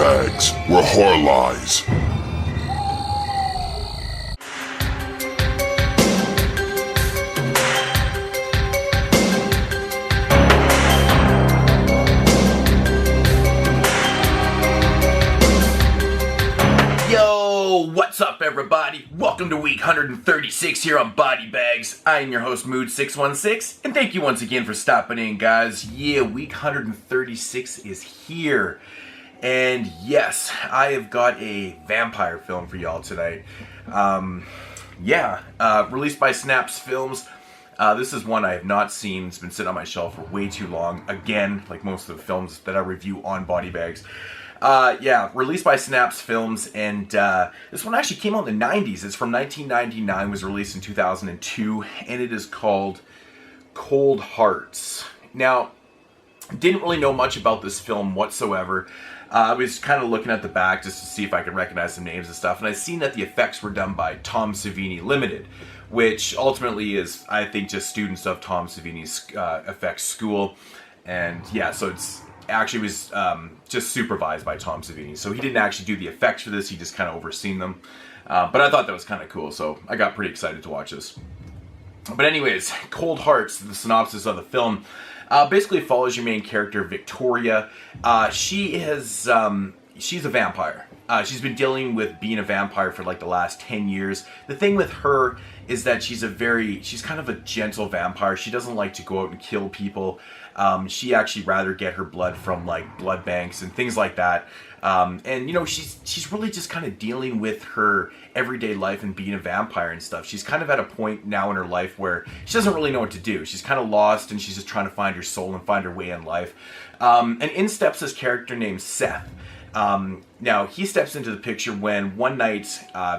bags where horror lies. Yo, what's up everybody? Welcome to week 136 here on Body Bags. I am your host Moodz616, and thank you once again for stopping in, guys. Yeah, week 136 is here. And yes, I have got a vampire film for y'all tonight. Released by Snaps Films. This is one I have not seen. It's been sitting on my shelf for way too long. Again, like most of the films that I review on Body Bags. Released by Snaps Films, and this one actually came out in the 90s. It's from 1999, was released in 2002, and it is called Cold Hearts. Now, didn't really know much about this film whatsoever. I was kind of looking at the back just to see if I could recognize some names and stuff, and I seen that the effects were done by Tom Savini Limited, which ultimately is, I think, just students of Tom Savini's effects school. And yeah, so it's actually was just supervised by Tom Savini, so he didn't actually do the effects for this, he just kind of overseen them. But I thought that was kind of cool, so I got pretty excited to watch this. But anyways, Cold Hearts, the synopsis of the film, basically follows your main character, Victoria. She's a vampire. She's been dealing with being a vampire for like the last 10 years. The thing with her is that she's kind of a gentle vampire. She doesn't like to go out and kill people. She actually rather get her blood from like blood banks and things like that. And you know, she's really just kind of dealing with her everyday life and being a vampire and stuff. She's kind of at a point now in her life where she doesn't really know what to do. She's kind of lost, and she's just trying to find her soul and find her way in life. And in steps this character named Seth. Now, he steps into the picture when one night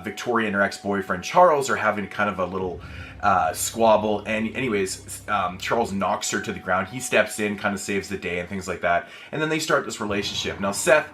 Victoria and her ex-boyfriend Charles are having kind of a little squabble, and anyways, Charles knocks her to the ground. He steps in, kind of saves the day and things like that, and then they start this relationship. Now, Seth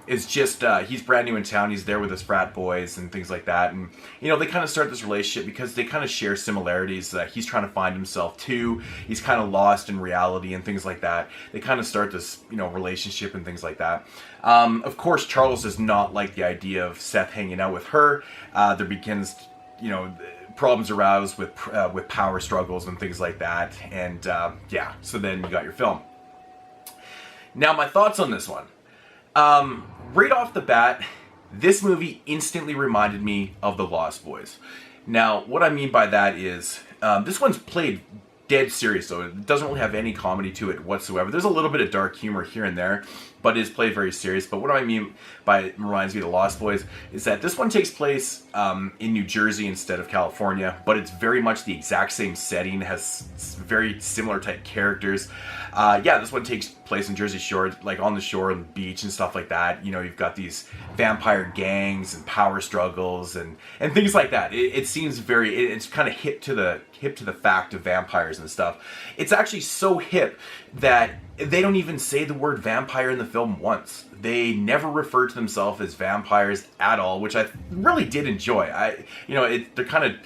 is just, he's brand new in town. He's there with his frat boys and things like that, and you know, they kind of start this relationship because they kind of share similarities. He's trying to find himself too. He's kind of lost in reality and things like that. They kind of start this, you know, relationship and things like that. Of course, Charles does not like the idea of Seth hanging out with her. There begins, you know, problems aroused with power struggles and things like that. And so then you got your film. Now, my thoughts on this one. Right off the bat, this movie instantly reminded me of The Lost Boys. Now, what I mean by that is, this one's played dead serious, though. It doesn't really have any comedy to it whatsoever. There's a little bit of dark humor here and there, but it is played very serious. But what I mean by it reminds me of The Lost Boys is that this one takes place in New Jersey instead of California, but it's very much the exact same setting, has very similar type characters. This one takes place in Jersey Shore, like on the shore and the beach and stuff like that. You know, you've got these vampire gangs and power struggles and things like that. It seems it's kind of hip to the fact of vampires and stuff. It's actually so hip that they don't even say the word vampire in the film once. They never refer to themselves as vampires at all, which I really did enjoy. They're kind of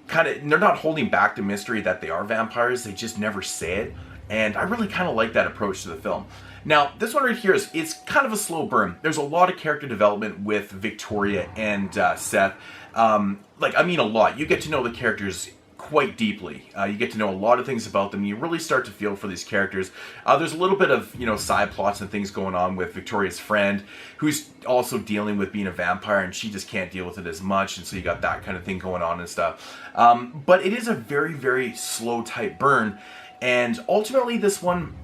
they're not holding back the mystery that they are vampires. They just never say it. And I really kind of like that approach to the film. Now, this one right here it's kind of a slow burn. There's a lot of character development with Victoria and Seth. A lot. You get to know the characters quite deeply. You get to know a lot of things about them. You really start to feel for these characters. There's a little bit of, you know, side plots and things going on with Victoria's friend, who's also dealing with being a vampire, and she just can't deal with it as much, and so you got that kind of thing going on and stuff. But it is a very, very slow type burn. And ultimately, this one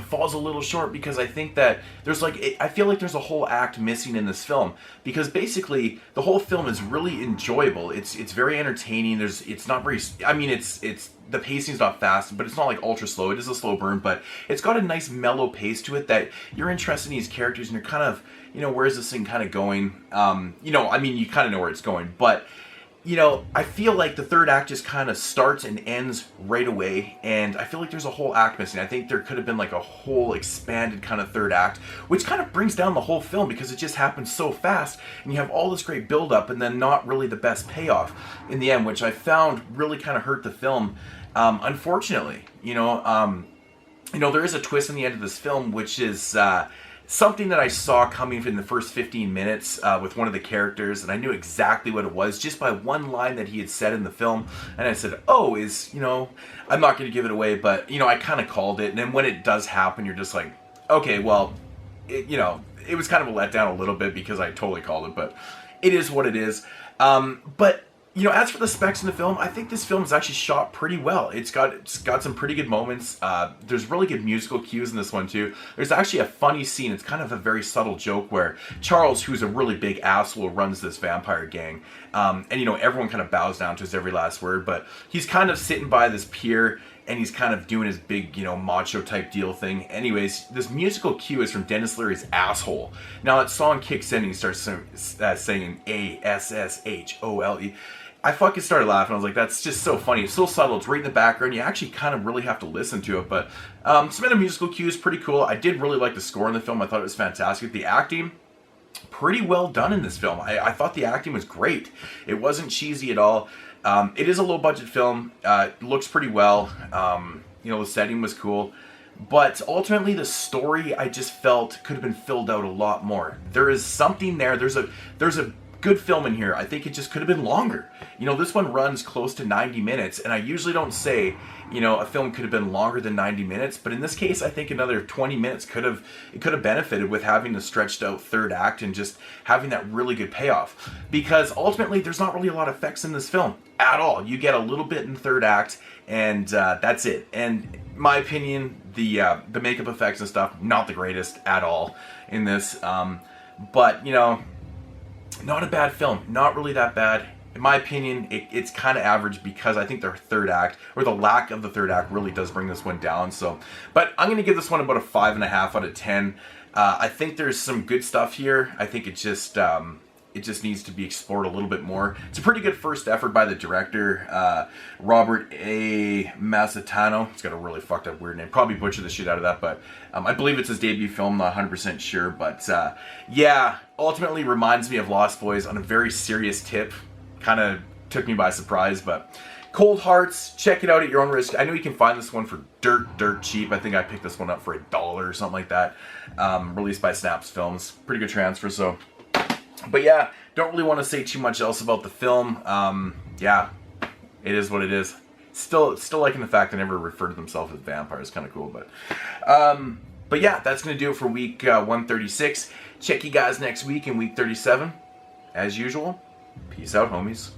falls a little short because I think that I feel like there's a whole act missing in this film, because basically the whole film is really enjoyable. It's very entertaining. It's not very, the pacing's not fast, but it's not like ultra slow. It is a slow burn, but it's got a nice mellow pace to it that you're interested in these characters and you're kind of, you know, where is this thing kind of going? You kind of know where it's going, but you know, I feel like the third act just kind of starts and ends right away, and I feel like there's a whole act missing. I think there could have been like a whole expanded kind of third act, which kind of brings down the whole film because it just happens so fast, and you have all this great build-up and then not really the best payoff in the end, which I found really kind of hurt the film, unfortunately. There is a twist in the end of this film, which is something that I saw coming in the first 15 minutes with one of the characters, and I knew exactly what it was just by one line that he had said in the film, and I said, oh, I'm not going to give it away, but, I kind of called it, and then when it does happen, you're just like, okay, well, it was kind of a letdown a little bit because I totally called it, but it is what it is. But as for the specs in the film, I think this film is actually shot pretty well. It's got some pretty good moments. There's really good musical cues in this one too. There's actually a funny scene. It's kind of a very subtle joke where Charles, who's a really big asshole, runs this vampire gang. And everyone kind of bows down to his every last word, but he's kind of sitting by this pier and he's kind of doing his big, macho type deal thing. Anyways, this musical cue is from Dennis Leary's Asshole. Now that song kicks in and he starts singing A-S-S-H-O-L-E. I fucking started laughing. I was like, that's just so funny. It's so subtle. It's right in the background. You actually kind of really have to listen to it. But some of the musical cues, pretty cool. I did really like the score in the film. I thought it was fantastic. The acting, pretty well done in this film. I thought the acting was great. It wasn't cheesy at all. It is a low budget film. It looks pretty well. The setting was cool. But ultimately the story I just felt could have been filled out a lot more. There is something there. There's a good film in here. I think it just could have been longer. This one runs close to 90 minutes, and I usually don't say, a film could have been longer than 90 minutes, but in this case, I think another 20 minutes could have benefited with having a stretched out third act and just having that really good payoff. Because ultimately, there's not really a lot of effects in this film at all. You get a little bit in third act, and that's it. And in my opinion, the makeup effects and stuff, not the greatest at all in this. But not a bad film. Not really that bad. In my opinion, it's kind of average because I think their third act, or the lack of the third act, really does bring this one down. But I'm going to give this one about a 5.5 out of 10. I think there's some good stuff here. I think it just needs to be explored a little bit more. It's a pretty good first effort by the director, Robert A. Mazzatano. It's got a really fucked up weird name. Probably butchered the shit out of that, but I believe it's his debut film. Not 100% sure, but yeah, ultimately reminds me of Lost Boys on a very serious tip. Kind of took me by surprise, but Cold Hearts, check it out at your own risk. I know you can find this one for dirt cheap. I think I picked this one up for $1 or something like that. Released by Snaps Films. Pretty good transfer, so. But yeah, don't really want to say too much else about the film. Yeah, it is what it is. Still liking the fact they never refer to themselves as vampires. Kind of cool, but yeah, that's going to do it for week 136. Check you guys next week in week 37. As usual, peace out, homies.